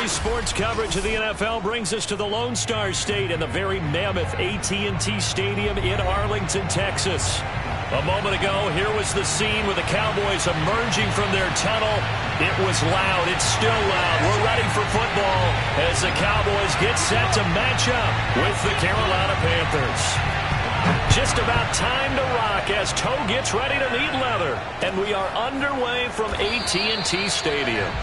Sports coverage of the NFL brings us to the Lone Star State and the very mammoth AT&T Stadium in Arlington, Texas. A moment ago, here was the scene with the Cowboys emerging from their tunnel. It was loud. It's still loud. We're ready for football as the Cowboys get set to match up with the Carolina Panthers. Just about time to rock as Toe gets ready to meet leather. And we are underway from AT&T Stadium.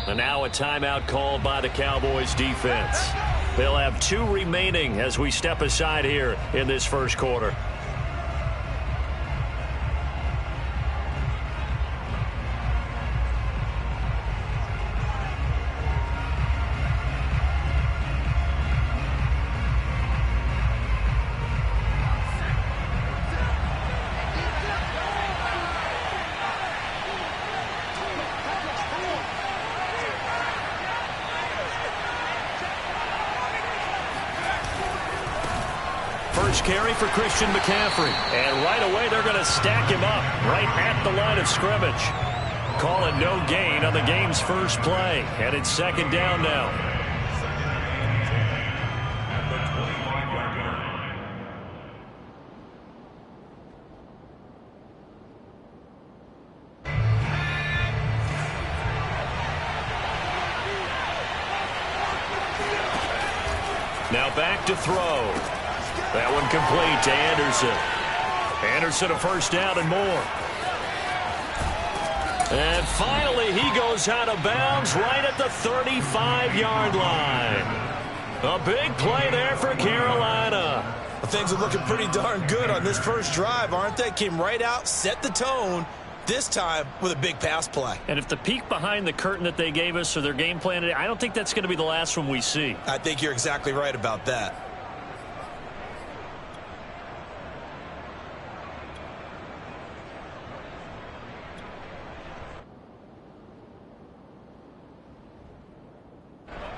And now a timeout called by the Cowboys defense. They'll have 2 remaining as we step aside here in this first quarter. First carry for Christian McCaffrey. And right away, they're going to stack him up right at the line of scrimmage. Call it no gain on the game's first play. And it's second down now. Now back to throw. That one complete to Anderson. Anderson a first down and more. And finally he goes out of bounds right at the 35-yard line. A big play there for Carolina. Well, things are looking pretty darn good on this first drive, aren't they? Came right out, set the tone, this time with a big pass play. And if the peek behind the curtain that they gave us or their game plan today, I don't think that's going to be the last one we see. I think you're exactly right about that.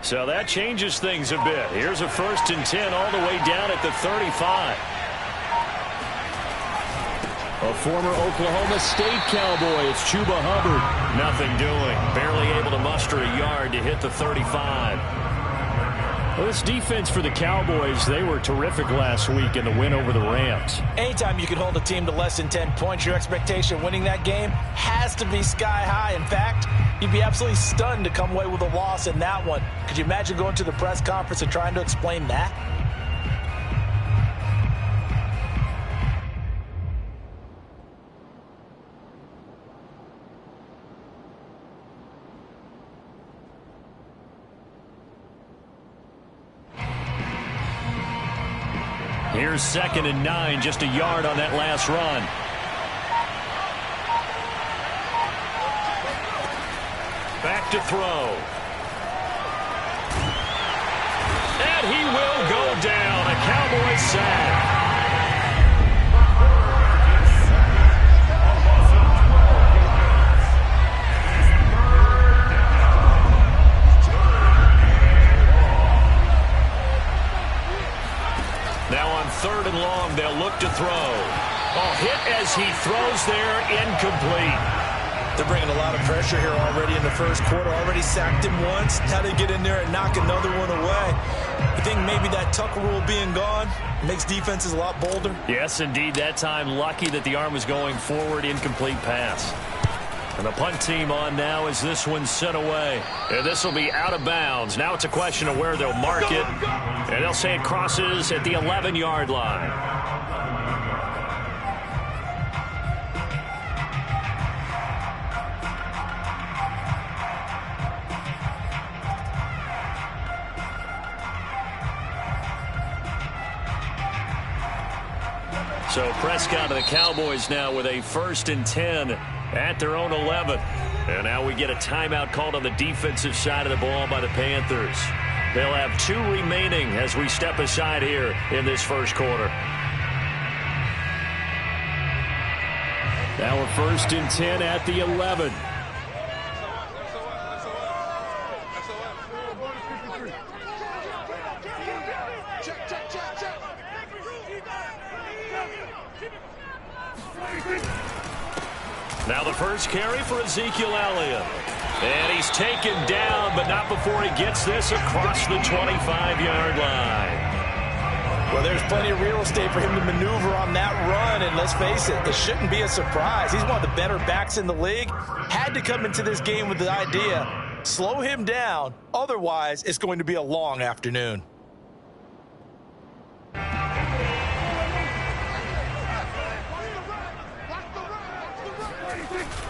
So that changes things a bit. Here's a 1st and 10 all the way down at the 35. A former Oklahoma State Cowboy, it's Chuba Hubbard. Nothing doing. Barely able to muster a yard to hit the 35. Well, this defense for the Cowboys, they were terrific last week in the win over the Rams. Anytime you can hold a team to less than 10 points, your expectation winning that game has to be sky high. In fact, you'd be absolutely stunned to come away with a loss in that one. Could you imagine going to the press conference and trying to explain that? Here's 2nd and 9, just a yard on that last run. Back to throw. And he will go down. A Cowboys sack. Now on 3rd and long, they'll look to throw. Oh, hit as he throws there, incomplete. They're bringing a lot of pressure here already in the first quarter. Already sacked him once. Now they get in there and knock another one away. I think maybe that Tucker rule being gone makes defenses a lot bolder. Yes, indeed. That time, lucky that the arm was going forward. Incomplete pass. And the punt team on now as this one's sent away. And this will be out of bounds. Now it's a question of where they'll mark it. And they'll say it crosses at the 11-yard line. So Prescott and the Cowboys now with a 1st and 10 at their own 11. And now we get a timeout called on the defensive side of the ball by the Panthers. They'll have 2 remaining as we step aside here in this first quarter. Now we're 1st and 10 at the 11. Now the first carry for Ezekiel Elliott. And he's taken down, but not before he gets this across the 25-yard line. Well, there's plenty of real estate for him to maneuver on that run, and let's face it, it shouldn't be a surprise. He's one of the better backs in the league. Had to come into this game with the idea, slow him down, otherwise it's going to be a long afternoon.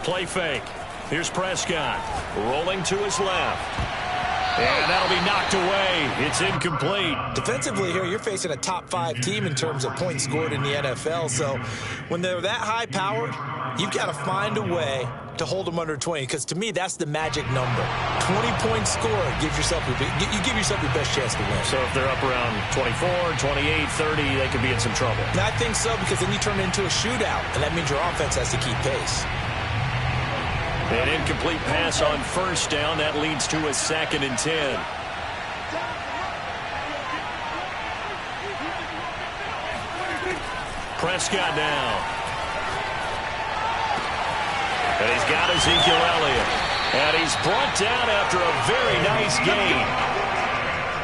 Play fake. Here's Prescott rolling to his left. And that'll be knocked away. It's incomplete. Defensively here, you're facing a top 5 team in terms of points scored in the NFL. So when they're that high powered, you've got to find a way to hold them under 20. Because to me, that's the magic number. 20 points scored gives yourself you give yourself your best chance to win. So if they're up around 24, 28, 30, they could be in some trouble. And I think so, because then you turn it into a shootout, and that means your offense has to keep pace. An incomplete pass on 1st down. That leads to a 2nd and 10. Prescott now. And he's got Ezekiel Elliott. And he's brought down after a very nice gain.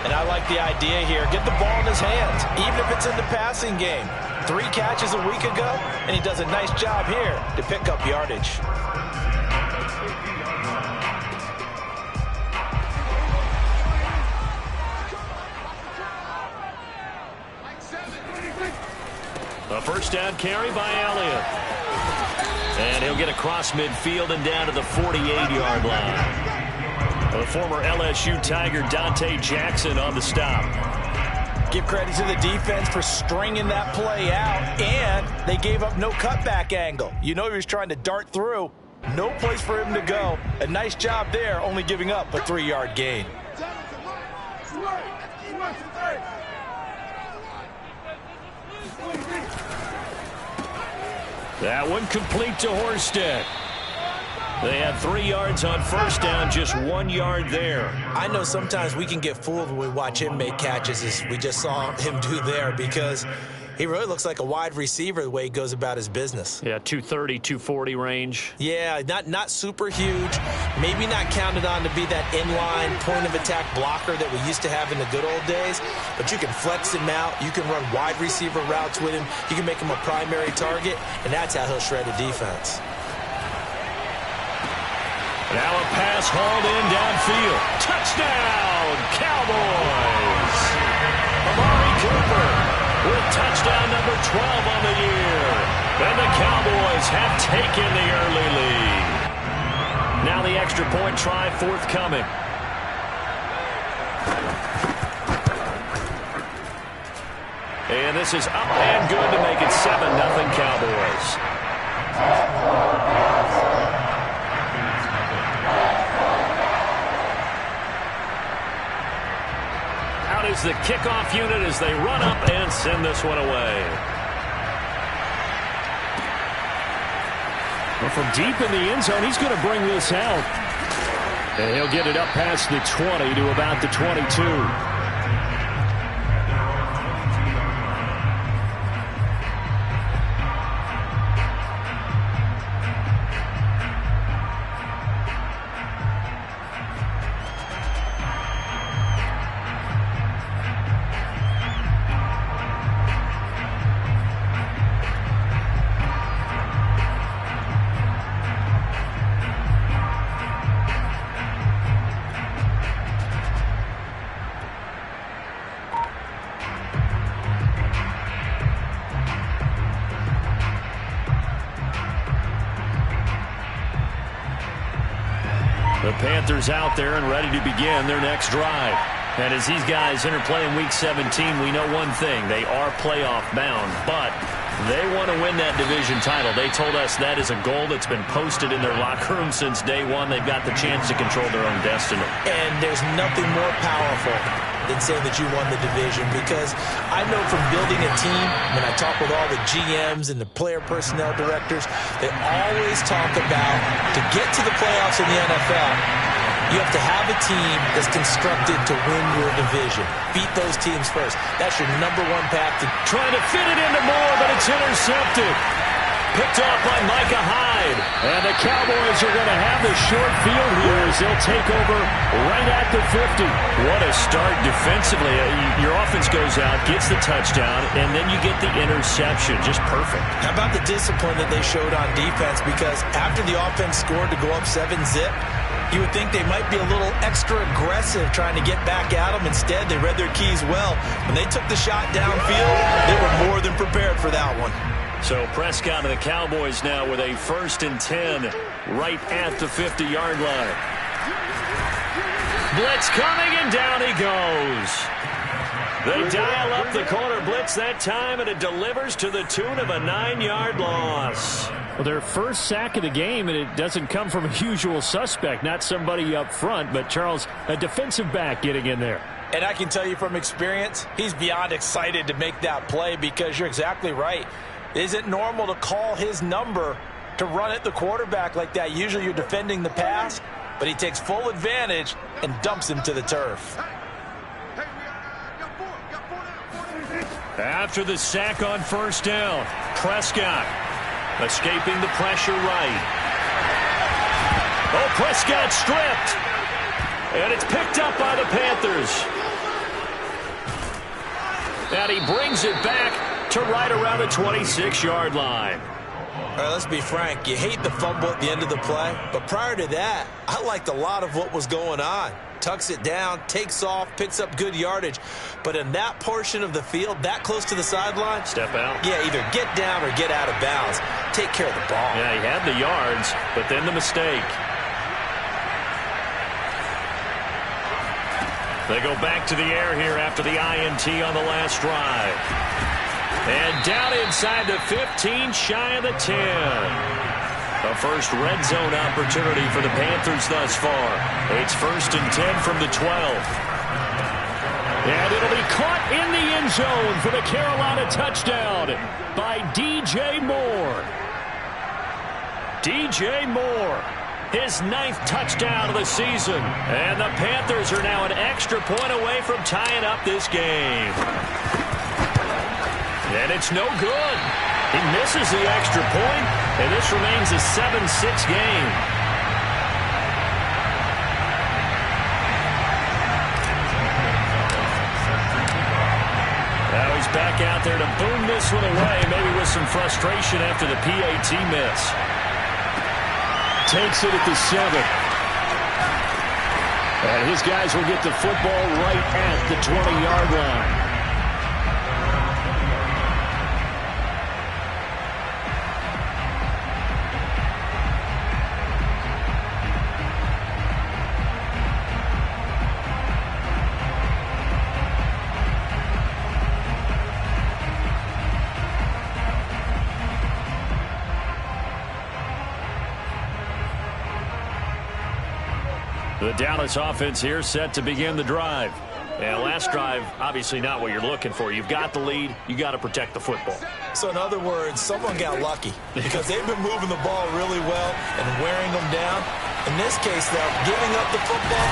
And I like the idea here. Get the ball in his hands, even if it's in the passing game. 3 catches a week ago, and he does a nice job here to pick up yardage. A 1st down carry by Elliott. And he'll get across midfield and down to the 48-yard line. The former LSU Tiger Dante Jackson on the stop. Give credit to the defense for stringing that play out, and they gave up no cutback angle. You know he was trying to dart through. No place for him to go. A nice job there, only giving up a 3-yard gain. That one complete to Horsted. They had 3 yards on 1st down, just 1 yard there. I know sometimes we can get fooled when we watch him make catches, as we just saw him do there, because he really looks like a wide receiver the way he goes about his business. Yeah, 230, 240 range. Yeah, not super huge. Maybe not counted on to be that inline point-of-attack blocker that we used to have in the good old days, but you can flex him out. You can run wide receiver routes with him. You can make him a primary target, and that's how he'll shred a defense. Now a pass hauled in downfield. Touchdown, Cowboys! Amari Cooper with touchdown number 12 on the year. And the Cowboys have taken the early lead. Now the extra point try forthcoming. And this is up and good to make it 7-0 Cowboys. Out is the kickoff unit as they run up and send this one away. Well, from deep in the end zone, he's going to bring this out. And he'll get it up past the 20 to about the 22. The Panthers out there and ready to begin their next drive. And as these guys interplay in Week 17, we know one thing. They are playoff bound, but They want to win that division title. They told us that is a goal that's been posted in their locker room since day one. They've got the chance to control their own destiny. And there's nothing more powerful than saying that you won the division, because I know from building a team, when I talk with all the GMs and the player personnel directors, they always talk about, to get to the playoffs in the NFL, you have to have a team that's constructed to win your division. Beat those teams first. That's your #1 path to trying to fit it into Moore, but it's intercepted. Picked off by Micah Hyde. And the Cowboys are going to have the short field here as they'll take over right at the 50. What a start defensively. Your offense goes out, gets the touchdown, and then you get the interception. Just perfect. How about the discipline that they showed on defense? Because after the offense scored to go up 7-zip, you would think they might be a little extra aggressive trying to get back at them. Instead, they read their keys well. When they took the shot downfield, they were more than prepared for that one. So Prescott and the Cowboys now with a 1st and 10 right at the 50-yard line. Blitz coming, and down he goes. They dial up the corner blitz that time, and it delivers to the tune of a 9-yard loss. Well, their first sack of the game, and it doesn't come from a usual suspect, not somebody up front, but Charles, a defensive back getting in there. And I can tell you from experience, he's beyond excited to make that play, because you're exactly right. It isn't normal to call his number to run at the quarterback like that. Usually you're defending the pass, but he takes full advantage and dumps him to the turf. After the sack on 1st down, Prescott escaping the pressure right. Oh, Prescott stripped. And it's picked up by the Panthers. And he brings it back to right around the 26-yard line. All right, let's be frank. You hate the fumble at the end of the play, but prior to that, I liked a lot of what was going on. Tucks it down, takes off, picks up good yardage. But in that portion of the field, that close to the sideline, step out. Yeah, either get down or get out of bounds. Take care of the ball. Yeah, he had the yards, but then the mistake. They go back to the air here after the INT on the last drive. And down inside the 15, shy of the 10. The first red zone opportunity for the Panthers thus far. It's 1st and 10 from the 12. And it'll be caught in the end zone for the Carolina touchdown by DJ Moore. DJ Moore, his 9th touchdown of the season. And the Panthers are now an extra point away from tying up this game. And it's no good. He misses the extra point, and this remains a 7-6 game. Now he's back out there to boom this one away, maybe with some frustration after the PAT miss. Takes it at the 7. And his guys will get the football right at the 20-yard line. The Dallas offense here set to begin the drive. And last drive, obviously not what you're looking for. You've got the lead. You got to protect the football. So in other words, someone got lucky because they've been moving the ball really well and wearing them down. In this case, though, giving up the football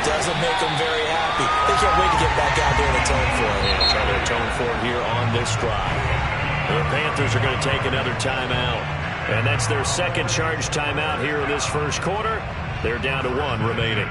doesn't make them very happy. They can't wait to get back out there and atone for it. Yeah, try to atone for it here on this drive. The Panthers are going to take another timeout. And that's their second charge timeout here in this first quarter. They're down to 1 remaining.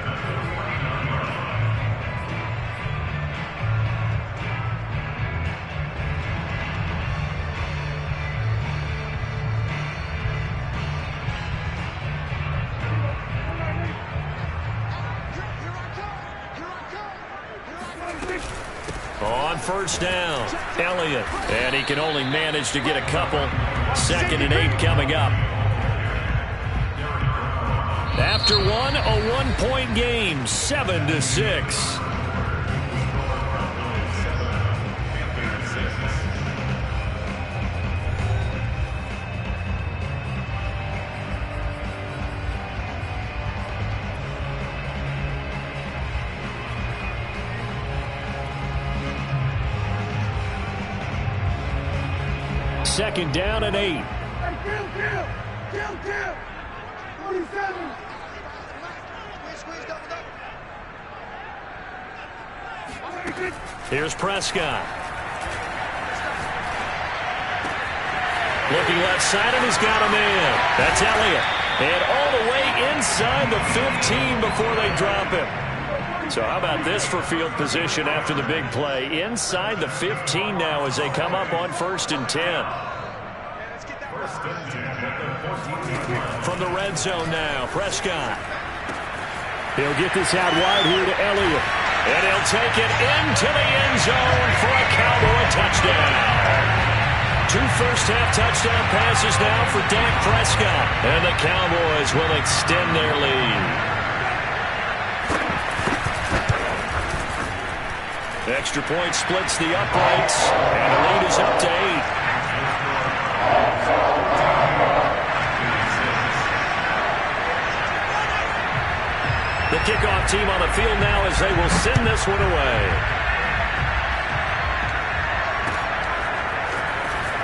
On 1st down, Elliott. And he can only manage to get a couple. 2nd and 8 coming up. After one, a one-point game, 7-6. 2nd down and 8. Kill. 47. Here's Prescott. Looking left side, and he's got a man. That's Elliott. And all the way inside the 15 before they drop him. So how about this for field position after the big play? Inside the 15 now as they come up on 1st and 10. From the red zone now, Prescott. He'll get this out wide here to Elliott. And he'll take it into the end zone for a Cowboy touchdown. 2 first-half touchdown passes now for Dak Prescott. And the Cowboys will extend their lead. Extra point splits the uprights. And the lead is up to 8. The kickoff team on the field now as they will send this one away.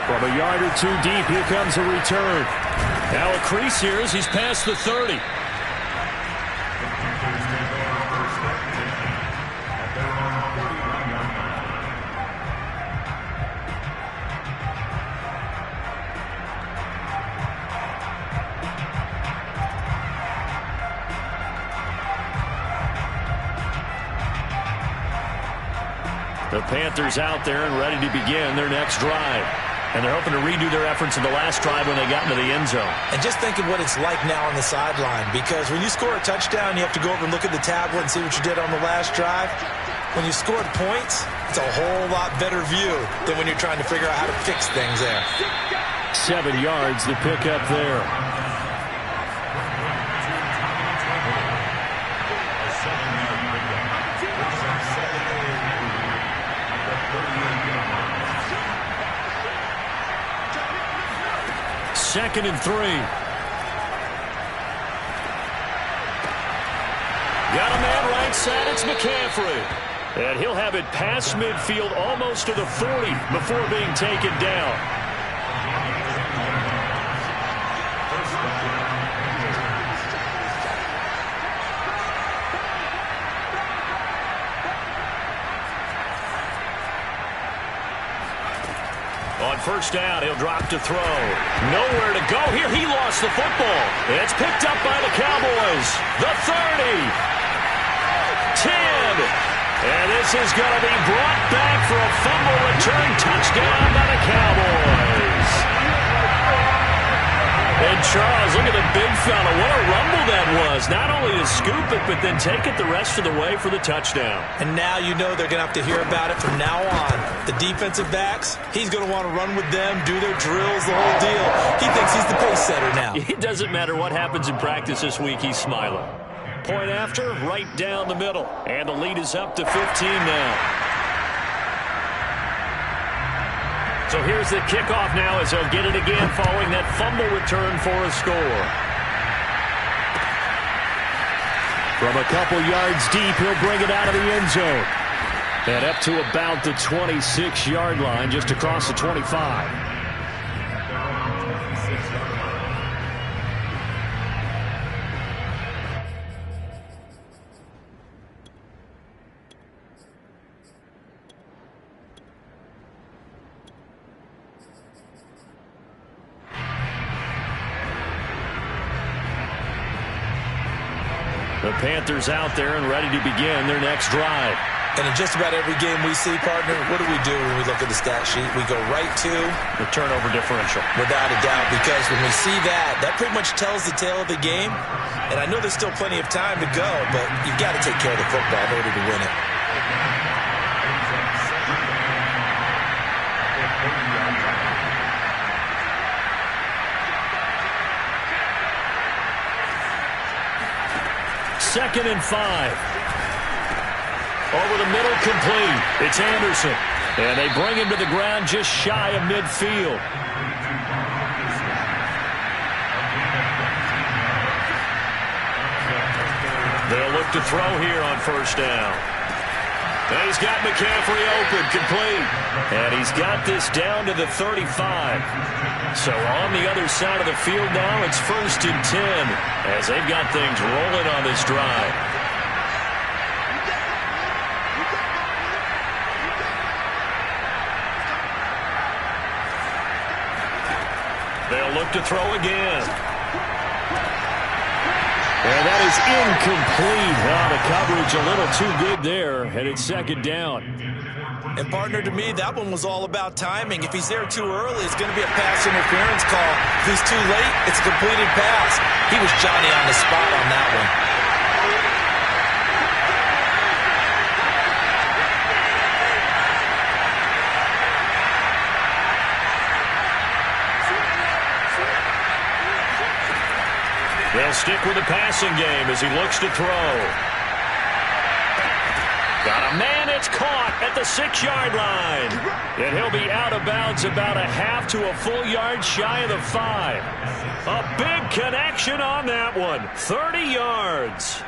From a yard or 2 deep, here comes a return. Now a crease here as he's past the 30. The Panthers out there and ready to begin their next drive. And they're hoping to redo their efforts in the last drive when they got into the end zone. And just think of what it's like now on the sideline, because when you score a touchdown, you have to go over and look at the tablet and see what you did on the last drive. When you scored points, it's a whole lot better view than when you're trying to figure out how to fix things there. 7 yards the pickup there. Second and 3. Got a man right side. It's McCaffrey. And he'll have it past midfield almost to the 40 before being taken down. On 1st down, he'll drop to throw. Nowhere to go here. He lost the football. It's picked up by the Cowboys. The 30. 10. And this is going to be brought back for a fumble return touchdown by the Cowboys. And Charles, look at the big fella. What a rumble that was. Not only to scoop it, but then take it the rest of the way for the touchdown. And now you know they're going to have to hear about it from now on. The defensive backs, he's going to want to run with them, do their drills, the whole deal. He thinks he's the pace setter now. It doesn't matter what happens in practice this week, he's smiling. Point after, right down the middle. And the lead is up to 15 now. So here's the kickoff now as they'll get it again following that fumble return for a score. From a couple yards deep, he'll bring it out of the end zone. And up to about the 26-yard line, just across the 25. The Panthers out there and ready to begin their next drive. And in just about every game we see, partner, what do we do when we look at the stat sheet? We go right to the turnover differential. Without a doubt, because when we see that, that pretty much tells the tale of the game. And I know there's still plenty of time to go, but you've got to take care of the football in order to win it. Second and 5. Over the middle, complete. It's Anderson. And they bring him to the ground just shy of midfield. They'll look to throw here on 1st down. And he's got McCaffrey open, complete. And he's got this down to the 35. So on the other side of the field now, it's 1st and 10 as they've got things rolling on this drive. They'll look to throw again. And that is incomplete. Oh, the coverage a little too good there, and it's 2nd down. And, partner, to me, that one was all about timing. If he's there too early, it's going to be a pass interference call. If he's too late, it's a completed pass. He was Johnny on the spot on that one. They'll stick with the passing game as he looks to throw. Got a man, it's caught at the 6-yard line. And he'll be out of bounds about a half to a full yard shy of the 5. A big connection on that one. 30 yards.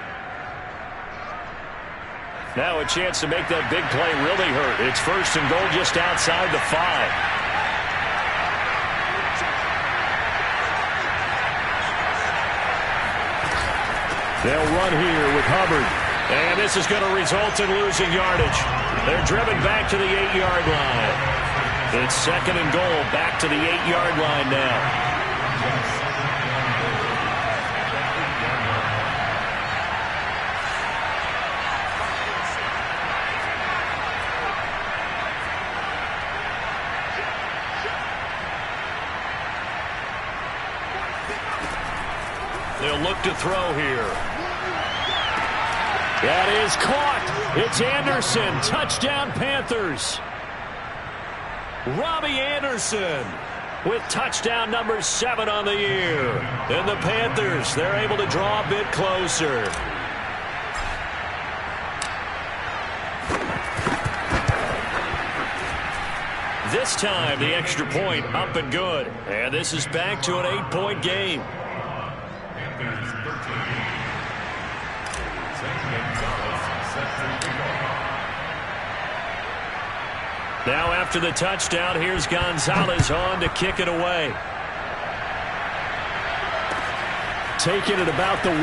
Now a chance to make that big play really hurt. It's 1st and goal just outside the 5. They'll run here with Hubbard. And this is going to result in losing yardage. They're driven back to the 8-yard line. It's 2nd and goal, back to the 8-yard line now. They'll look to throw here. That is caught. It's Anderson. Touchdown, Panthers. Robbie Anderson with touchdown number 7 on the year. And the Panthers, they're able to draw a bit closer. This time, the extra point up and good. And this is back to an 8-point game. Now after the touchdown, here's Gonzalez on to kick it away. Taking it about the 1.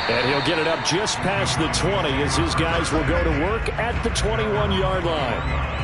And he'll get it up just past the 20 as his guys will go to work at the 21-yard line.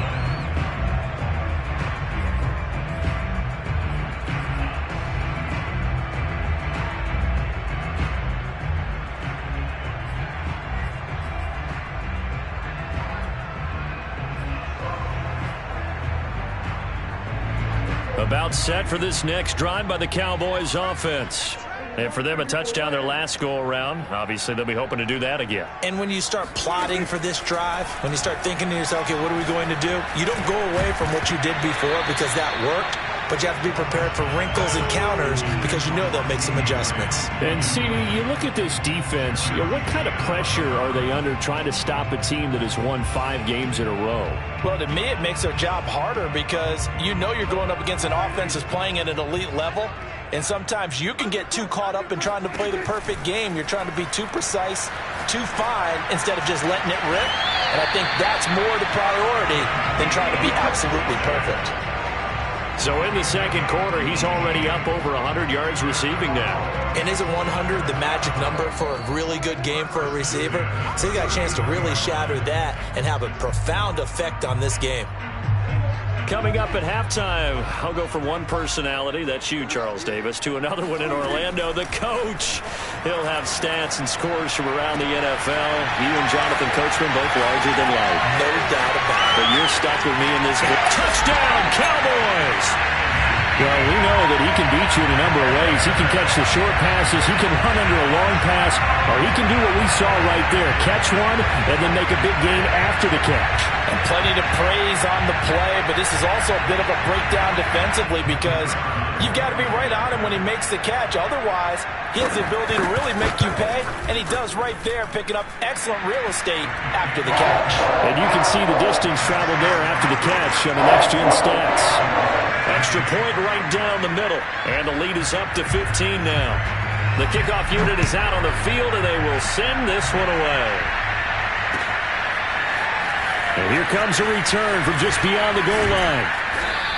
About set for this next drive by the Cowboys offense. And for them, a touchdown their last go-around. Obviously, they'll be hoping to do that again. And when you start plotting for this drive, when you start thinking to yourself, okay, what are we going to do? You don't go away from what you did before because that worked. But you have to be prepared for wrinkles and counters because you know they'll make some adjustments. And, CD, you look at this defense, what kind of pressure are they under trying to stop a team that has won 5 games in a row? Well, to me, it makes their job harder because you know you're going up against an offense that's playing at an elite level. And sometimes you can get too caught up in trying to play the perfect game. You're trying to be too precise, too fine, instead of just letting it rip. And I think that's more the priority than trying to be absolutely perfect. So in the second quarter, he's already up over 100 yards receiving now. And isn't 100 the magic number for a really good game for a receiver? So he got a chance to really shatter that and have a profound effect on this game. Coming up at halftime, I'll go from one personality, that's you, Charles Davis, to another one in Orlando, the coach. He'll have stats and scores from around the NFL. You and Jonathan Coachman both larger than life. No doubt about it. But you're stuck with me in this. Touchdown, Cowboys! Well, we know that he can beat you in a number of ways. He can catch the short passes, he can run under a long pass, or he can do what we saw right there, catch one and then make a big gain after the catch. And plenty to praise on the play, but this is also a bit of a breakdown defensively because you've got to be right on him when he makes the catch. Otherwise, he has the ability to really make you pay, and he does right there, picking up excellent real estate after the catch. And you can see the distance traveled there after the catch on the next-gen stats. Extra point right down the middle, and the lead is up to 15 now. The kickoff unit is out on the field, and they will send this one away. And here comes a return from just beyond the goal line.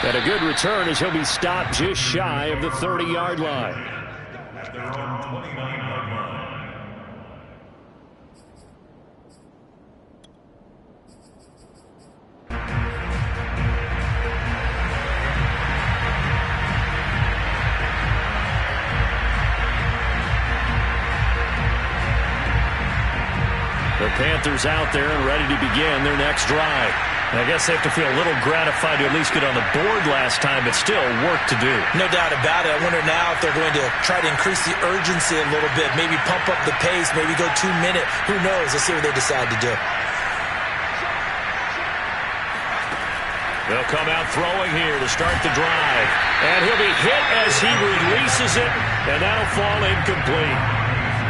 And a good return as he'll be stopped just shy of the 30-yard line. At their own 29-yard line. The Panthers out there and ready to begin their next drive. I guess they have to feel a little gratified to at least get on the board last time, but still work to do. No doubt about it. I wonder now if they're going to try to increase the urgency a little bit, maybe pump up the pace, maybe go 2-minute. Who knows? Let's see what they decide to do. They'll come out throwing here to start the drive. And he'll be hit as he releases it, and that'll fall incomplete.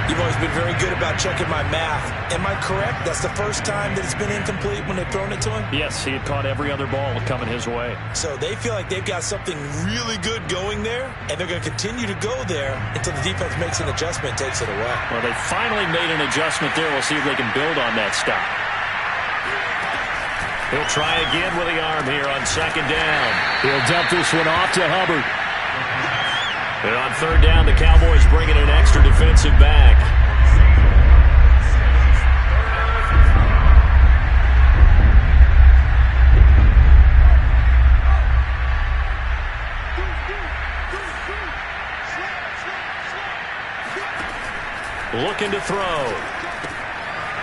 You've always been very good about checking my math. Am I correct? That's the first time that it's been incomplete when they've thrown it to him? Yes, he had caught every other ball coming his way. So they feel like they've got something really good going there, and they're going to continue to go there until the defense makes an adjustment and takes it away. Well, they finally made an adjustment there. We'll see if they can build on that stop. He'll try again with the arm here on second down. He'll dump this one off to Hubbard. And on third down, the Cowboys bring in an extra defensive back. Looking to throw.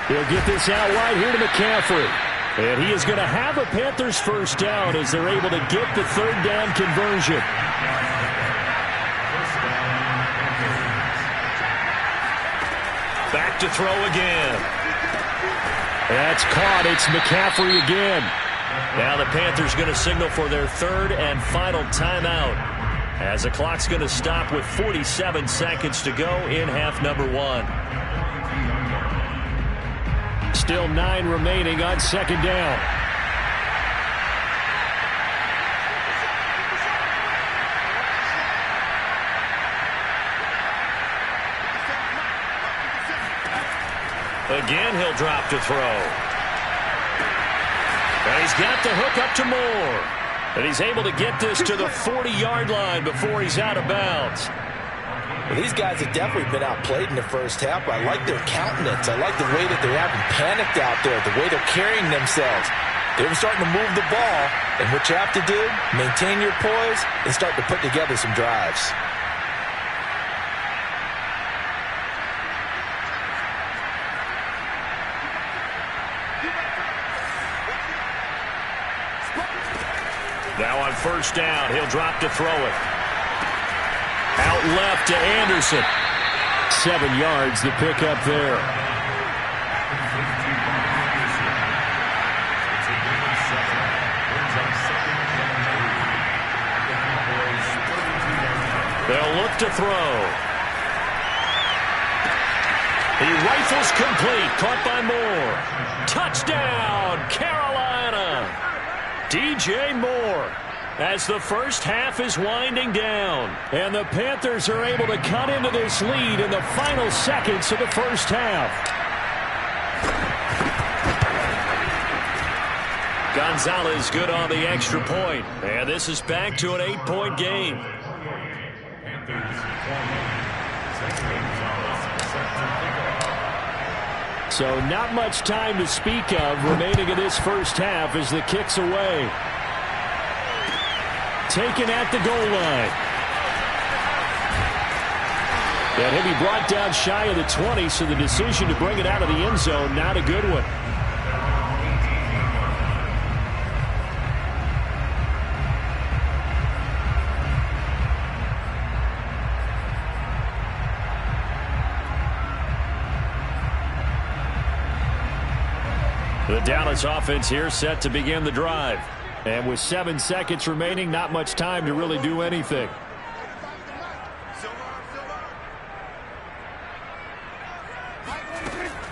He'll get this out wide here to McCaffrey. And he is going to have a Panthers first down as they're able to get the third down conversion. Back to throw again. That's caught. It's McCaffrey again. Now the Panthers going to signal for their third and final timeout as the clock's going to stop with 47 seconds to go in half number one. Still 9 remaining on second down. Again, he'll drop to throw. And he's got the hook up to Moore. And he's able to get this to the 40-yard line before he's out of bounds. Well, these guys have definitely been outplayed in the first half. I like their countenance. I like the way that they're having panicked out there, the way they're carrying themselves. They're starting to move the ball, and what you have to do, maintain your poise and start to put together some drives. Now on first down, he'll drop to throw it. Out left to Anderson. 7 yards to pick up there. They'll look to throw. He rifles complete. Caught by Moore. Touchdown, Carolina. DJ Moore. As the first half is winding down. And the Panthers are able to cut into this lead in the final seconds of the first half. Gonzalez good on the extra point. And this is back to an 8-point game. So not much time to speak of remaining in this first half as the kick's away. Taken at the goal line. And he'll be brought down shy of the 20, so the decision to bring it out of the end zone, not a good one. The Dallas offense here set to begin the drive. And with 7 seconds remaining, not much time to really do anything.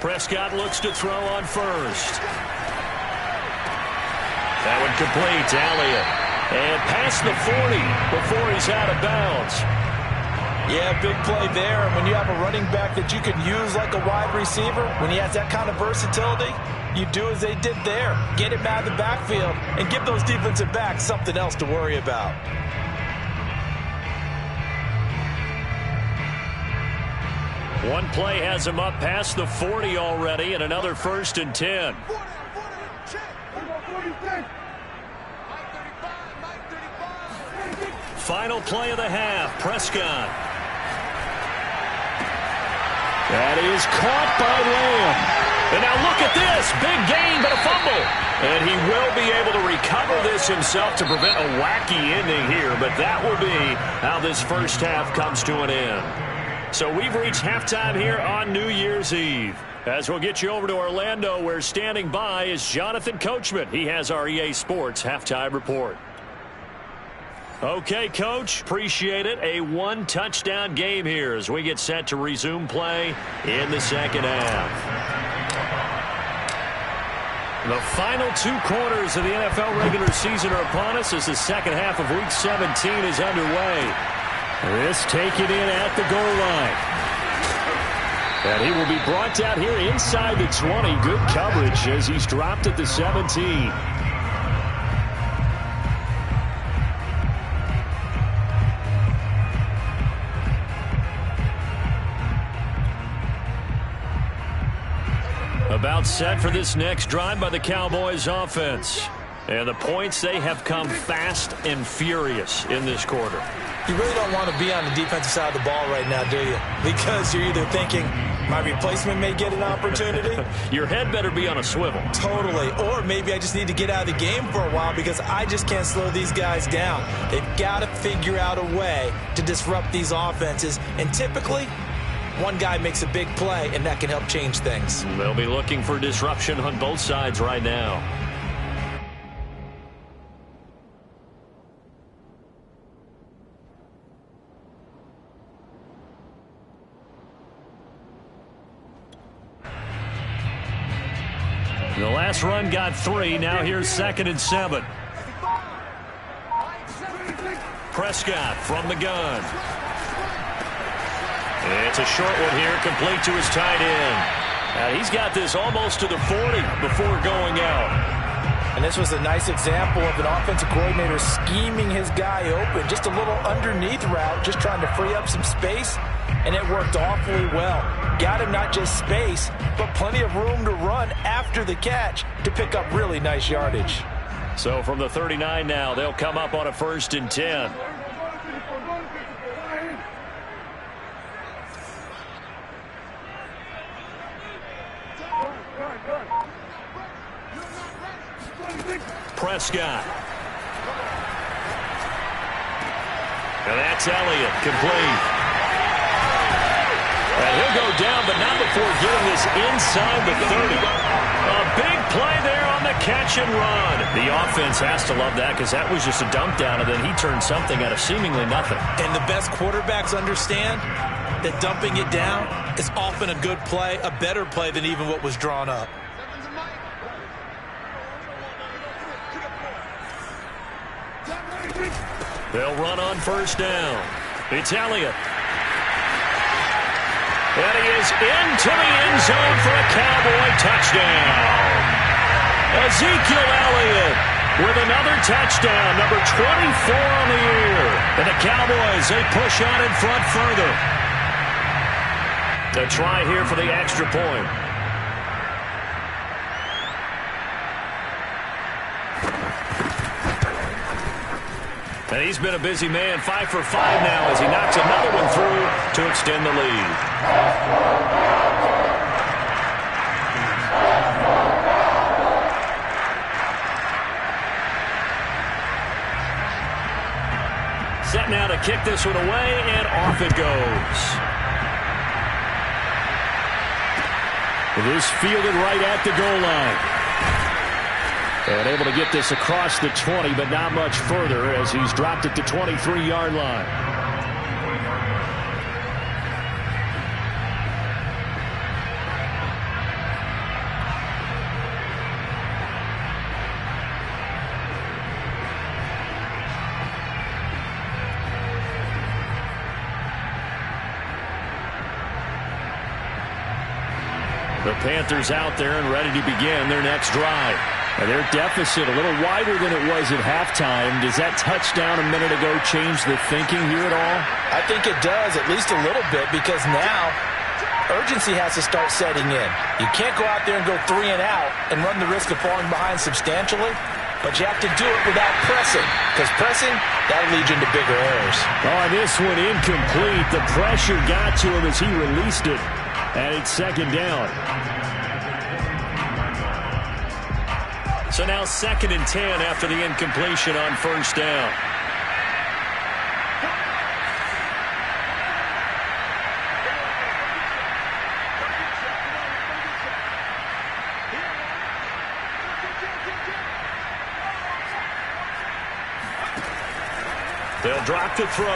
Prescott looks to throw on first. That one complete. Elliott. And past the 40 before he's out of bounds. Yeah, big play there. And when you have a running back that you can use like a wide receiver, when he has that kind of versatility, you do as they did there. Get him out of the backfield and give those defensive backs something else to worry about. One play has him up past the 40 already, and another 1st and 10. Final play of the half, Prescott. That is caught by Lamb. And now look at this, big gain but a fumble. And he will be able to recover this himself to prevent a wacky ending here, but that will be how this first half comes to an end. So we've reached halftime here on New Year's Eve. As we'll get you over to Orlando, where standing by is Jonathan Coachman. He has our EA Sports halftime report. Okay, Coach, appreciate it. A one-touchdown game here as we get set to resume play in the second half. The final 2 quarters of the NFL regular season are upon us as the second half of Week 17 is underway. This taken in at the goal line. And he will be brought down here inside the 20. Good coverage as he's dropped at the 17. About set for this next drive by the Cowboys offense. And the points, they have come fast and furious in this quarter. You really don't want to be on the defensive side of the ball right now, do you? Because you're either thinking, my replacement may get an opportunity. Your head better be on a swivel. Totally. Or maybe I just need to get out of the game for a while because I just can't slow these guys down. They've got to figure out a way to disrupt these offenses. And typically, one guy makes a big play, and that can help change things. They'll be looking for disruption on both sides right now. The last run got 3. Now here's 2nd and 7. Prescott from the gun. It's a short one here, complete to his tight end. He's got this almost to the 40 before going out. And this was a nice example of an offensive coordinator scheming his guy open. Just a little underneath route, just trying to free up some space, and it worked awfully well. Got him not just space, but plenty of room to run after the catch to pick up really nice yardage. So from the 39 now, they'll come up on a 1st and 10. Prescott. And that's Elliott, complete. And he'll go down, but not before getting this inside the 30. A big play there on the catch and run. The offense has to love that because that was just a dump down, and then he turned something out of seemingly nothing. And the best quarterbacks understand that dumping it down is often a good play, a better play than even what was drawn up. They'll run on 1st down. It's Elliott. And he is into the end zone for a Cowboy touchdown. Ezekiel Elliott with another touchdown, number 24 on the year. And the Cowboys, they push on in front further. A try here for the extra point. And he's been a busy man, 5 for 5 now as he knocks another one through to extend the lead. Set now to kick this one away, and off it goes. It is fielded right at the goal line. And able to get this across the 20, but not much further as he's dropped at the 23-yard line. The Panthers out there and ready to begin their next drive. And their deficit a little wider than it was at halftime. Does that touchdown a minute ago change the thinking here at all? I think it does, at least a little bit, because now urgency has to start setting in. You can't go out there and go 3 and out and run the risk of falling behind substantially, but you have to do it without pressing, because pressing, that'll lead you into bigger errors. Oh, this one incomplete. The pressure got to him as he released it, and it's second down. So now 2nd and 10 after the incompletion on first down. They'll drop the throw.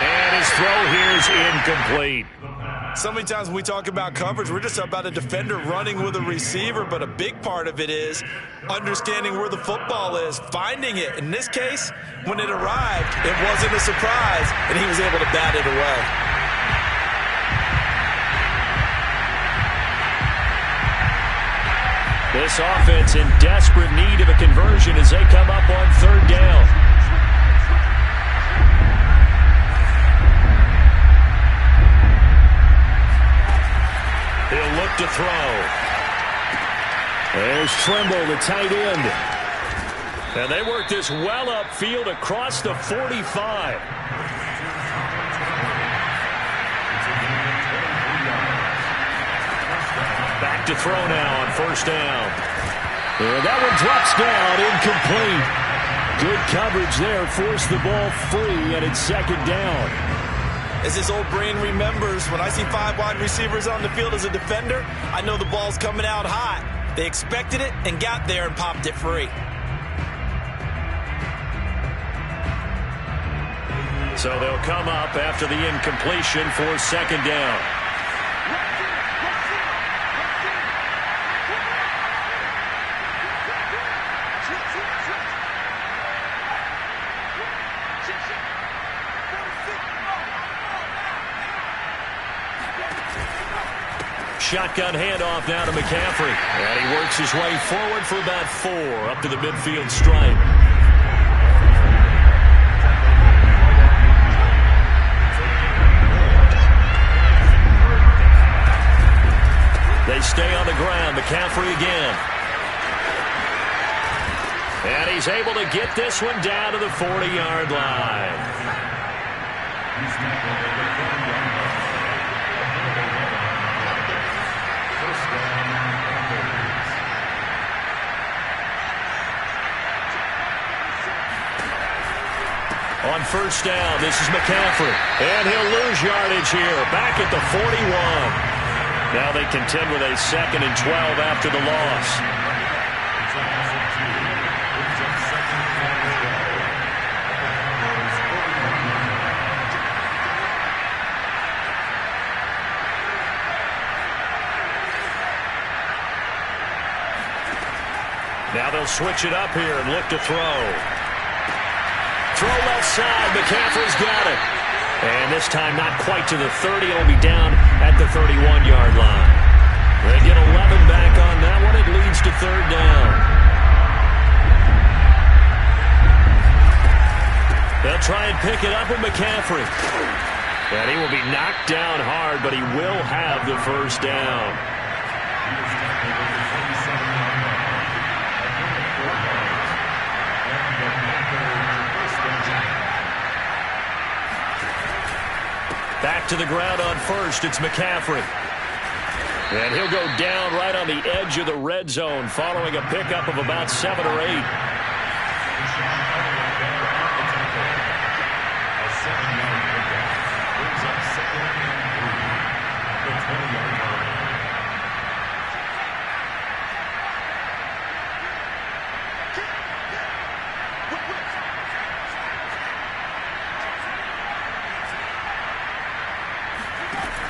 And his throw here is incomplete. So many times when we talk about coverage, we're just about a defender running with a receiver, but a big part of it is understanding where the football is, finding it. In this case, when it arrived, it wasn't a surprise, and he was able to bat it away. This offense in desperate need of a conversion as they come up on 3rd down. He'll look to throw. There's Trimble, the tight end. And they work this well upfield across the 45. Back to throw now on first down. And that one drops down, incomplete. Good coverage there, forced the ball free, and it's 2nd down. As this old brain remembers, when I see 5 wide receivers on the field as a defender, I know the ball's coming out hot. They expected it and got there and popped it free. So they'll come up after the incompletion for 2nd down. Shotgun handoff now to McCaffrey. And he works his way forward for about 4 up to the midfield stripe. They stay on the ground. McCaffrey again. And he's able to get this one down to the 40-yard line. On first down, this is McCaffrey. And he'll lose yardage here. Back at the 41. Now they contend with a 2nd and 12 after the loss. Now they'll switch it up here and look to throw. Throw left side. McCaffrey's got it. And this time not quite to the 30. It'll be down at the 31-yard line. They get 11 back on that one. It leads to 3rd down. They'll try and pick it up with McCaffrey. And he will be knocked down hard, but he will have the first down. Back to the ground on first. It's McCaffrey. And he'll go down right on the edge of the red zone following a pickup of about 7 or 8.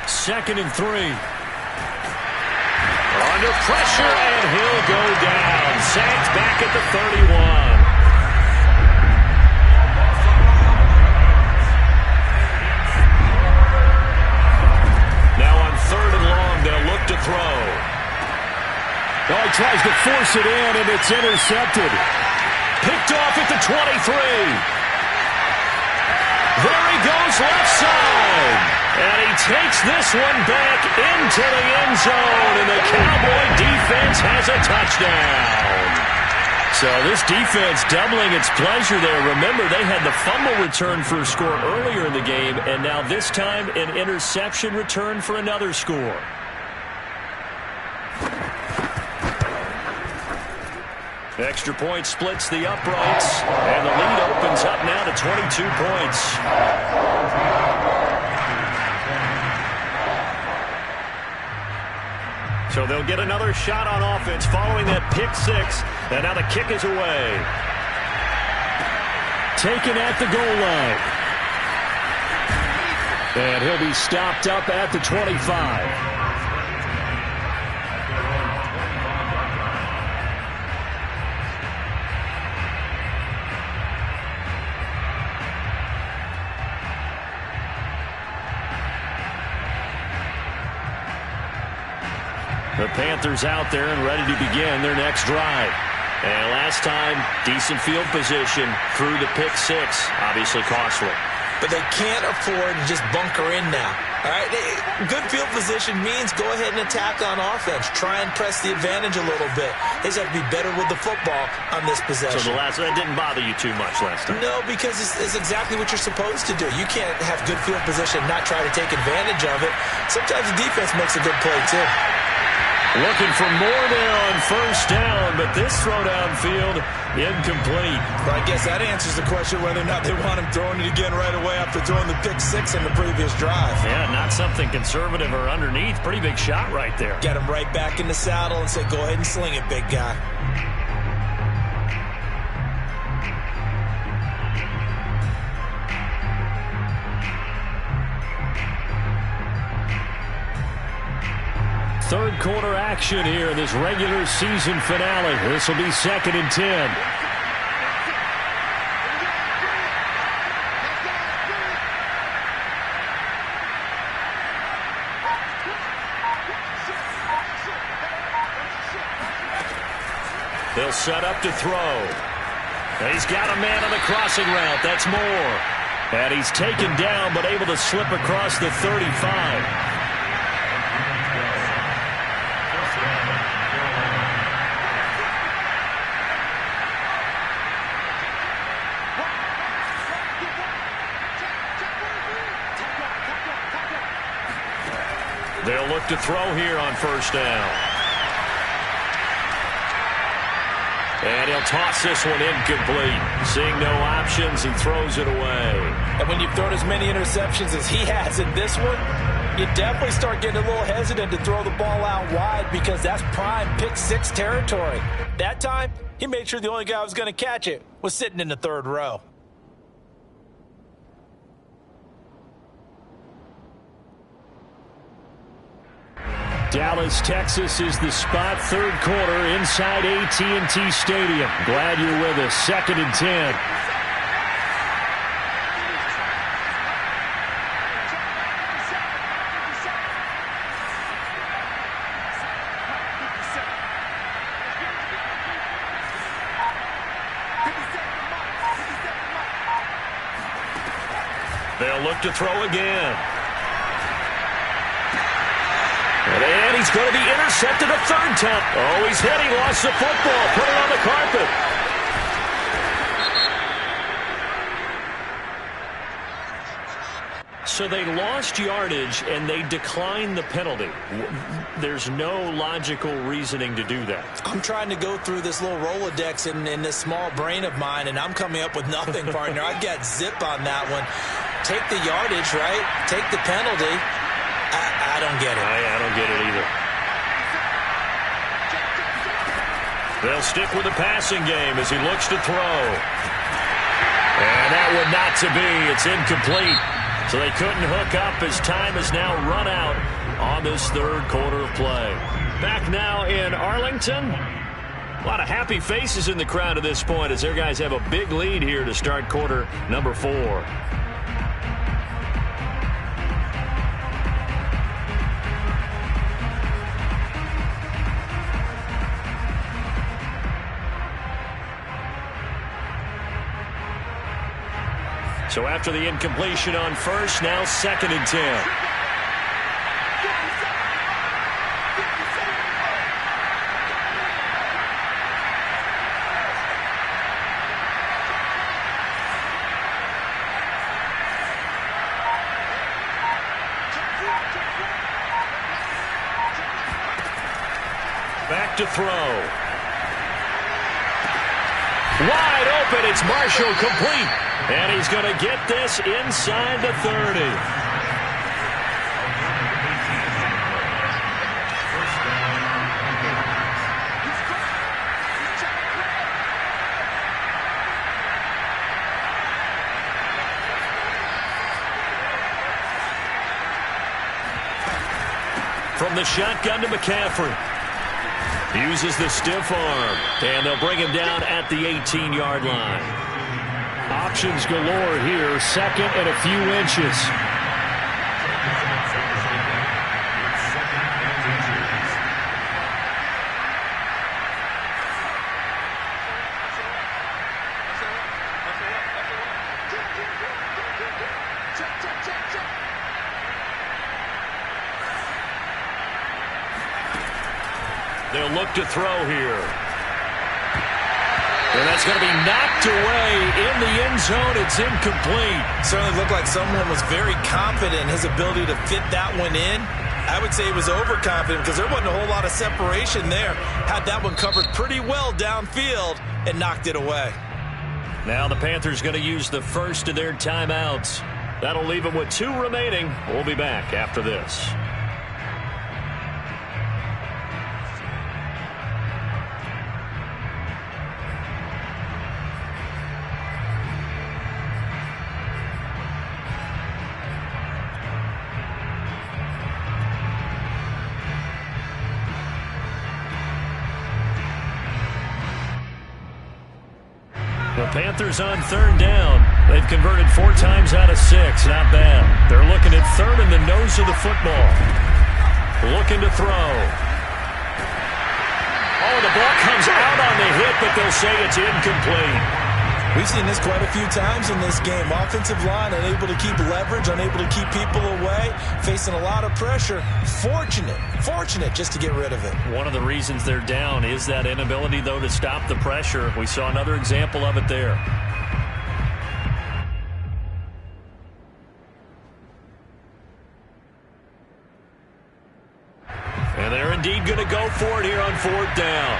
Second and 3. Under pressure, and he'll go down. Sacked back at the 31. Now on 3rd tries to force it in, and it's intercepted. Picked off at the 23. There he goes, left side. And he takes this one back into the end zone, and the Cowboy defense has a touchdown. So this defense doubling its pleasure there. Remember, they had the fumble return for a score earlier in the game, and now this time an interception return for another score. Extra point splits the uprights, and the lead opens up now to 22 points. So they'll get another shot on offense following that pick six, and now the kick is away. Taken at the goal line. And he'll be stopped up at the 25. The Panthers out there and ready to begin their next drive. And last time, decent field position through the pick six. Obviously costly. But they can't afford to just bunker in now. All right, good field position means go ahead and attack on offense. Try and press the advantage a little bit. They just have to be better with the football on this possession. So that didn't bother you too much last time? No, because it's exactly what you're supposed to do. You can't have good field position and not try to take advantage of it. Sometimes the defense makes a good play, too. Looking for more there on first down, but this throw downfield incomplete. But I guess that answers the question whether or not they want him throwing it again right away after throwing the pick six in the previous drive. Yeah, not something conservative or underneath. Pretty big shot right there. Get him right back in the saddle and say, go ahead and sling it, big guy. Third quarter action here in this regular season finale. This will be 2nd and 10. They'll set up to throw. He's got a man on the crossing route. That's Moore. And he's taken down but able to slip across the 35. They'll look to throw here on first down. And he'll toss this one incomplete. Seeing no options, he throws it away. And when you've thrown as many interceptions as he has in this one, you definitely start getting a little hesitant to throw the ball out wide because that's prime pick six territory. That time, he made sure the only guy who was going to catch it was sitting in the third row. Dallas, Texas is the spot. Third quarter inside AT&T Stadium. Glad you're with us. 2nd and 10. They'll look to throw again. And he's going to be intercepted a third time. Oh, he's hit. He lost the football. Put it on the carpet. So they lost yardage, and they declined the penalty. There's no logical reasoning to do that. I'm trying to go through this little Rolodex in this small brain of mine, and I'm coming up with nothing, partner. I've got zip on that one. Take the yardage, right? Take the penalty. I don't get it. I don't get it either. They'll stick with the passing game as he looks to throw. And that one not to be. It's incomplete. So they couldn't hook up as time has now run out on this third quarter of play. Back now in Arlington. A lot of happy faces in the crowd at this point as their guys have a big lead here to start quarter number 4. So after the incompletion on first, now 2nd and 10. Back to throw. Wide open. It's Marshall, complete. And he's going to get this inside the 30. From the shotgun to McCaffrey. Uses the stiff arm, and they'll bring him down at the 18-yard line. Options galore here, 2nd and a few inches. They'll look to throw here. And that's going to be knocked away in the end zone. It's incomplete. Certainly looked like someone was very confident in his ability to fit that one in. I would say he was overconfident because there wasn't a whole lot of separation there. Had that one covered pretty well downfield and knocked it away. Now the Panthers going to use the first of their timeouts. That'll leave them with 2 remaining. We'll be back after this. The Panthers on 3rd down. They've converted 4 times out of 6. Not bad. They're looking at 3rd in the nose of the football. Looking to throw. Oh, the ball comes out on the hit, but they'll say it's incomplete. We've seen this quite a few times in this game. Offensive line unable to keep leverage, unable to keep people away, facing a lot of pressure. Fortunate just to get rid of it. One of the reasons they're down is that inability, though, to stop the pressure. We saw another example of it there. And they're indeed going to go for it here on 4th down.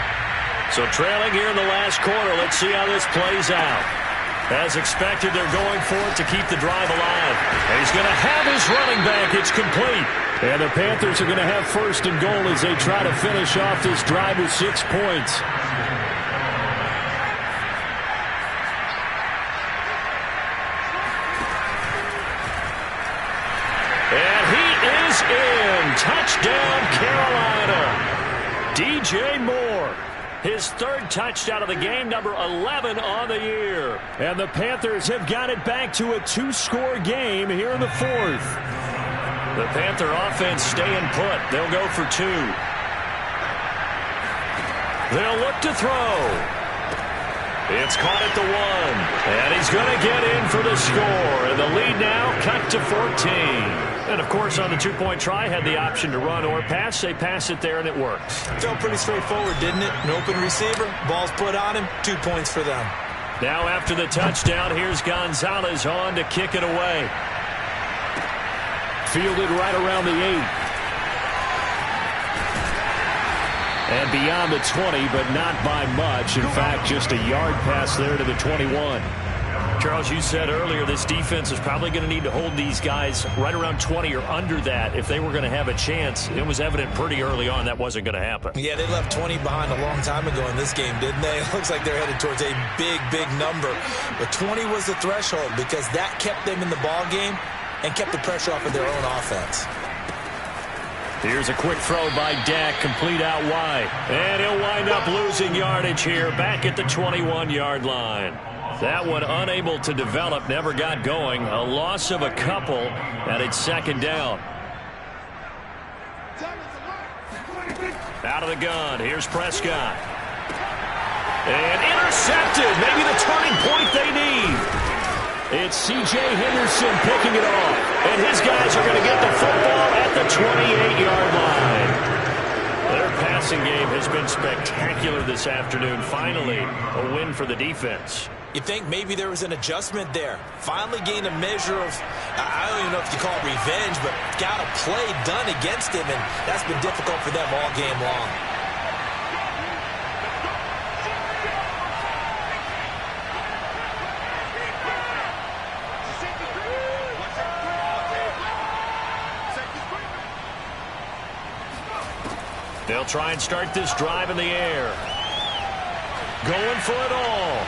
So trailing here in the last quarter, let's see how this plays out. As expected, they're going for it to keep the drive alive. And he's going to have his running back. It's complete. And the Panthers are going to have 1st and goal as they try to finish off this drive with 6 points. And he is in. Touchdown, Carolina. DJ Moore. His 3rd touchdown of the game, number 11 on the year. And the Panthers have got it back to a 2-score game here in the 4th. The Panther offense staying put. They'll go for 2. They'll look to throw. It's caught at the 1. And he's going to get in for the score. And the lead now cut to 14. And, of course, on the 2-point try, had the option to run or pass. They pass it there, and it works. Felt pretty straightforward, didn't it? An open receiver, ball's put on him, 2 points for them. Now after the touchdown, here's Gonzalez on to kick it away. Fielded right around the 8. And beyond the 20, but not by much. In fact, just a yard pass there to the 21. Charles, you said earlier this defense is probably going to need to hold these guys right around 20 or under that if they were going to have a chance. It was evident pretty early on that wasn't going to happen. Yeah, they left 20 behind a long time ago in this game, didn't they? It looks like they're headed towards a big number. But 20 was the threshold because that kept them in the ball game and kept the pressure off of their own offense. Here's a quick throw by Dak, complete out wide. And he'll wind up losing yardage here back at the 21-yard line. That one unable to develop, never got going. A loss of a couple, and it's 2nd down. Out of the gun, here's Prescott. And intercepted, maybe the turning point they need. It's C.J. Henderson picking it off. And his guys are going to get the football at the 28-yard line. Their passing game has been spectacular this afternoon. Finally, a win for the defense. You think maybe there was an adjustment there. Finally gained a measure of, I don't even know if you call it revenge, but got a play done against him, and that's been difficult for them all game long. They'll try and start this drive in the air. Going for it all.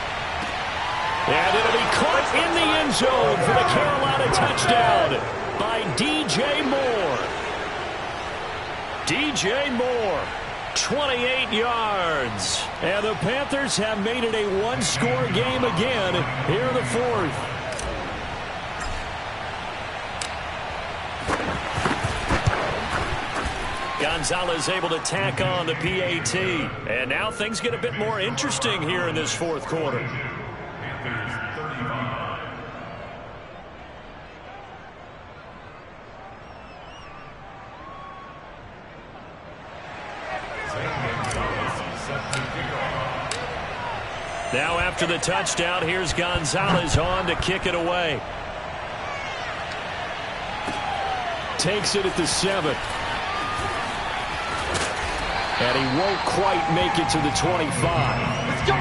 And it'll be caught in the end zone for the Carolina touchdown by D.J. Moore. D.J. Moore, 28 yards. And the Panthers have made it a one-score game again here in the fourth. Gonzalez able to tack on the PAT. And now things get a bit more interesting here in this fourth quarter. Now after the touchdown, here's Gonzalez on to kick it away. Takes it at the 7. And he won't quite make it to the 25. Let's go.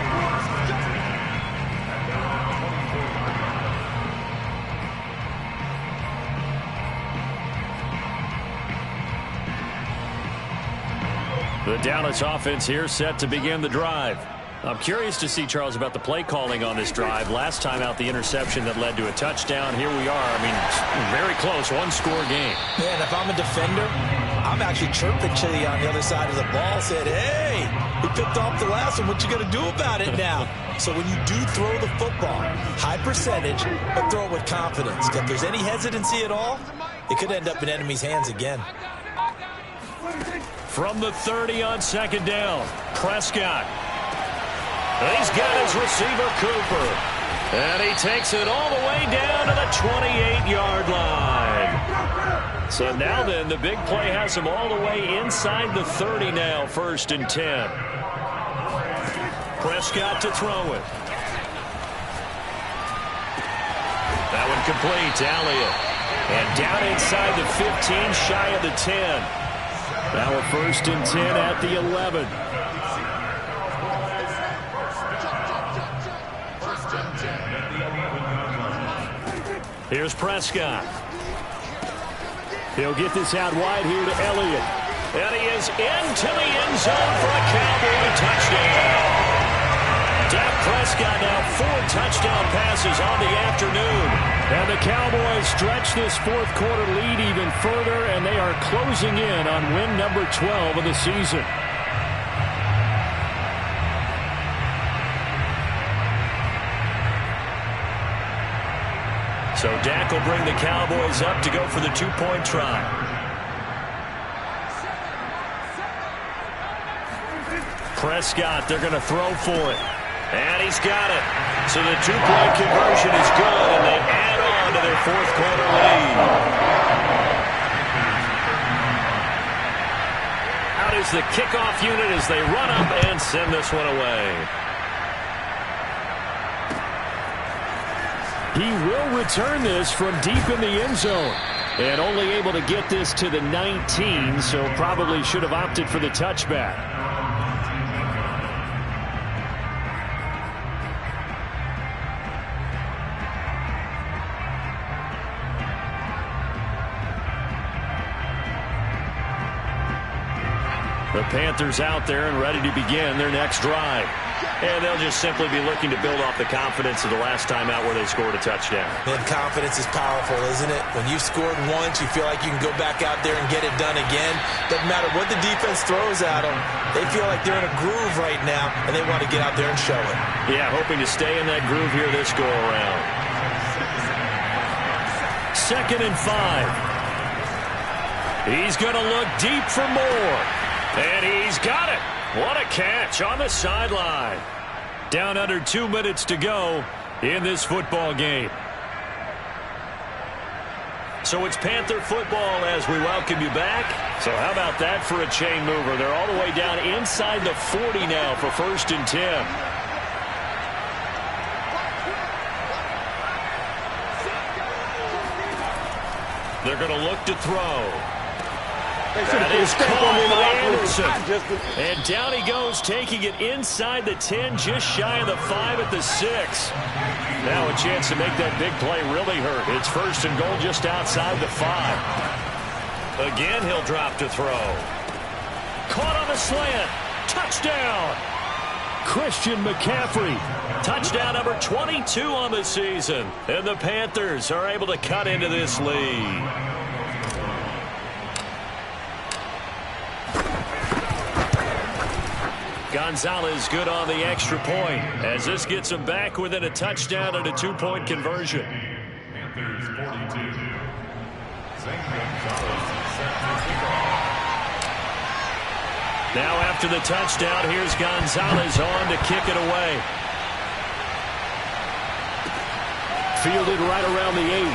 The Dallas offense here set to begin the drive. I'm curious to see, Charles, about the play calling on this drive. Last time out, the interception that led to a touchdown. Here we are. I mean, very close, one-score game. Man, if I'm a defender, I'm actually chirping to you on the other side of the ball, said, hey, we picked off the last one. What you going to do about it now? So when you do throw the football, high percentage, but throw it with confidence. If there's any hesitancy at all, it could end up in enemy's hands again. From the 30 on second down, Prescott. He's got his receiver, Cooper. And he takes it all the way down to the 28-yard line. So now then, the big play has him all the way inside the 30 now, 1st and 10. Prescott to throw it. That one complete to Elliott. And down inside the 15, shy of the 10. Now a 1st and 10 at the 11. Here's Prescott. He'll get this out wide here to Elliott. And he is into the end zone for a Cowboy touchdown. Dak Prescott now 4 touchdown passes on the afternoon. And the Cowboys stretch this fourth quarter lead even further, and they are closing in on win number 12 of the season. So Dak will bring the Cowboys up to go for the 2-point try. Prescott, they're going to throw for it. And he's got it. So the 2-point conversion is good, and they add on to their fourth quarter lead. Out is the kickoff unit as they run up and send this one away. He will return this from deep in the end zone. And only able to get this to the 19, so probably should have opted for the touchback. The Panthers out there and ready to begin their next drive. And they'll just simply be looking to build off the confidence of the last time out where they scored a touchdown. And confidence is powerful, isn't it? When you've scored once, you feel like you can go back out there and get it done again. Doesn't matter what the defense throws at them. They feel like they're in a groove right now, and they want to get out there and show it. Yeah, hoping to stay in that groove here this go-around. 2nd and 5. He's going to look deep for more. And he's got it. What a catch on the sideline. Down under 2 minutes to go in this football game. So it's Panther football as we welcome you back. So how about that for a chain mover? They're all the way down inside the 40 now for 1st and 10. They're going to look to throw. That is caught by Anderson. And down he goes, taking it inside the 10, just shy of the 5 at the 6. Now a chance to make that big play really hurt. It's 1st and goal just outside the 5. Again, he'll drop to throw. Caught on the slant. Touchdown. Christian McCaffrey. Touchdown number 22 on the season. And the Panthers are able to cut into this lead. Gonzalez good on the extra point as this gets him back within a touchdown and a 2-point conversion. Panthers 42. St. Gonzalez set to kick off. Now after the touchdown, here's Gonzalez on to kick it away. Fielded right around the 8.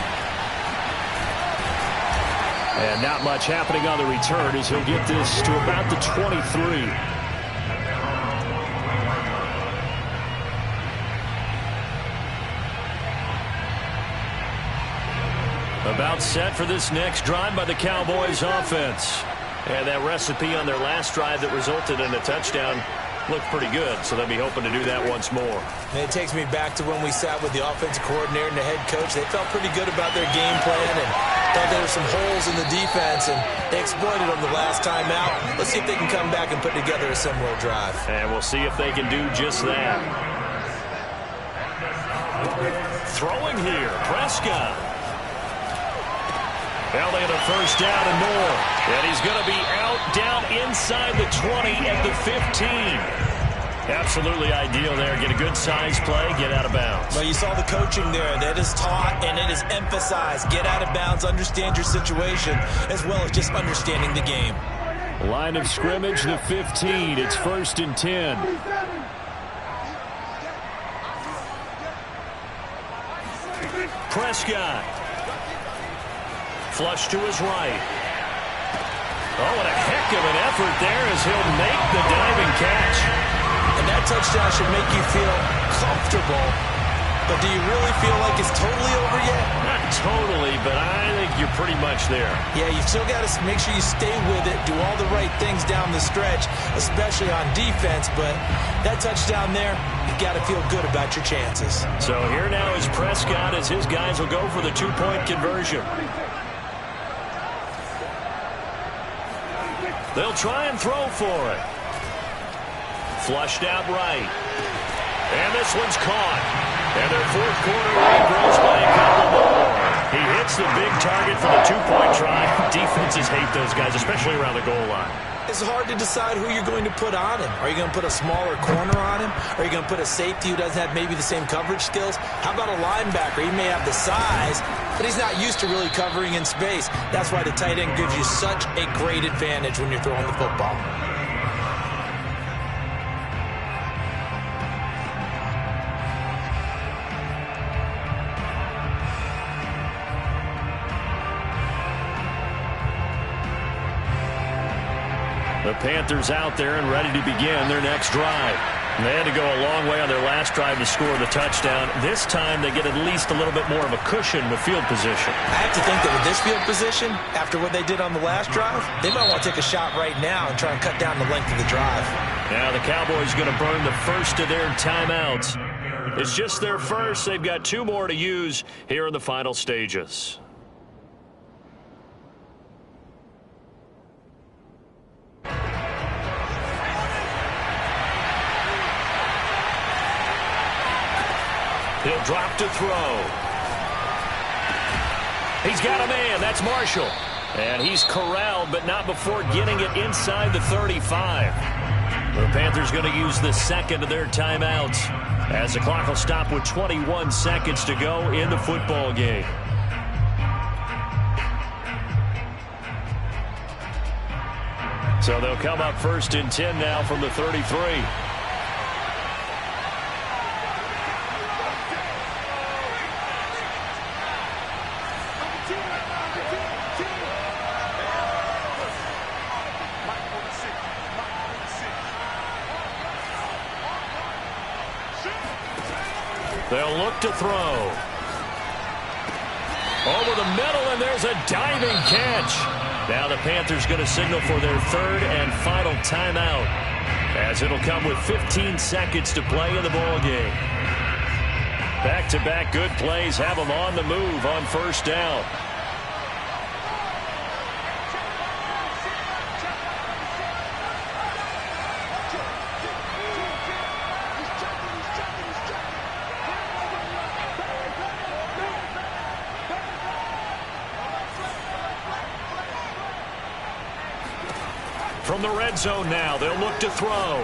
And not much happening on the return as he'll get this to about the 23. About set for this next drive by the Cowboys offense. And that recipe on their last drive that resulted in a touchdown looked pretty good, so they'll be hoping to do that once more. And it takes me back to when we sat with the offensive coordinator and the head coach. They felt pretty good about their game plan and thought there were some holes in the defense, and they exploited them the last time out. Let's see if they can come back and put together a similar drive. And we'll see if they can do just that. Throwing here, Prescott. Well, they have a first down and more. And he's going to be out down inside the 20 at the 15. Absolutely ideal there. Get a good size play, get out of bounds. Well, you saw the coaching there. That is taught and it is emphasized. Get out of bounds, understand your situation, as well as just understanding the game. Line of scrimmage, the 15. It's 1st and 10. Prescott. Flush to his right. Oh, what a heck of an effort there as he'll make the diving catch. And that touchdown should make you feel comfortable. But do you really feel like it's totally over yet? Not totally, but I think you're pretty much there. Yeah, you've still got to make sure you stay with it, do all the right things down the stretch, especially on defense. But that touchdown there, you've got to feel good about your chances. So here now is Prescott as his guys will go for the 2-point conversion. They'll try and throw for it. Flushed out right. And this one's caught. And their 4th quarter lead grows by a couple more. He hits the big target for the 2-point try. Defenses hate those guys, especially around the goal line. It's hard to decide who you're going to put on him. Are you going to put a smaller corner on him? Are you going to put a safety who doesn't have maybe the same coverage skills? How about a linebacker? He may have the size, but he's not used to really covering in space. That's why the tight end gives you such a great advantage when you're throwing the football. The Panthers out there and ready to begin their next drive. They had to go a long way on their last drive to score the touchdown. This time they get at least a little bit more of a cushion with field position. I have to think that with this field position, after what they did on the last drive, they might want to take a shot right now and try and cut down the length of the drive. Now the Cowboys going to burn the first of their timeouts. It's just their first. They've got 2 more to use here in the final stages. He'll drop to throw. He's got a man. That's Marshall. And he's corralled, but not before getting it inside the 35. The Panthers going to use the second of their timeouts as the clock will stop with 21 seconds to go in the football game. So they'll come up 1st and 10 now from the 33. They'll look to throw. Over the middle, and there's a diving catch. Now the Panthers going to signal for their third and final timeout, as it'll come with 15 seconds to play in the ball game. Back-to-back good plays have them on the move on first down. From the red zone now, they'll look to throw.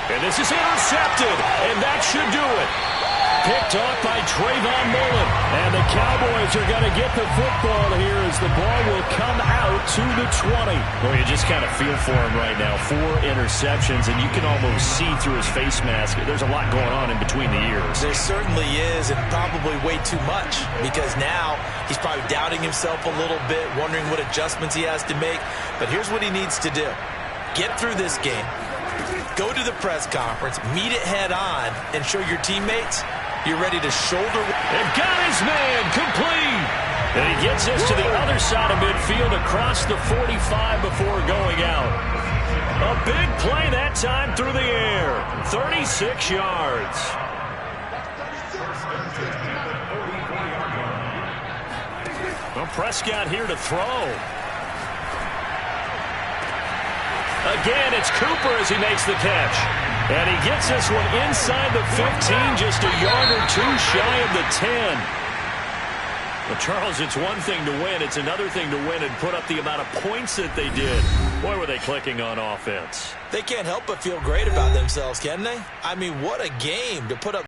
And this is intercepted, and that should do it. Picked off by Trayvon Mullen. And the Cowboys are going to get the football here as the ball will come out to the 20. Well, you just kind of feel for him right now. 4 interceptions, and you can almost see through his face mask. There's a lot going on in between the ears. There certainly is, and probably way too much, because now he's probably doubting himself a little bit, wondering what adjustments he has to make. But here's what he needs to do. Get through this game. Go to the press conference, meet it head on, and show your teammates you're ready to shoulder. And got his man complete. And he gets this to the other side of midfield across the 45 before going out. A big play that time through the air. 36 yards. Well, Prescott here to throw. Again, it's Cooper as he makes the catch. And he gets this one inside the 15, just a yard or two shy of the 10. Well, Charles, it's one thing to win. It's another thing to win and put up the amount of points that they did. Boy, were they clicking on offense. They can't help but feel great about themselves, can they? I mean, what a game to put up.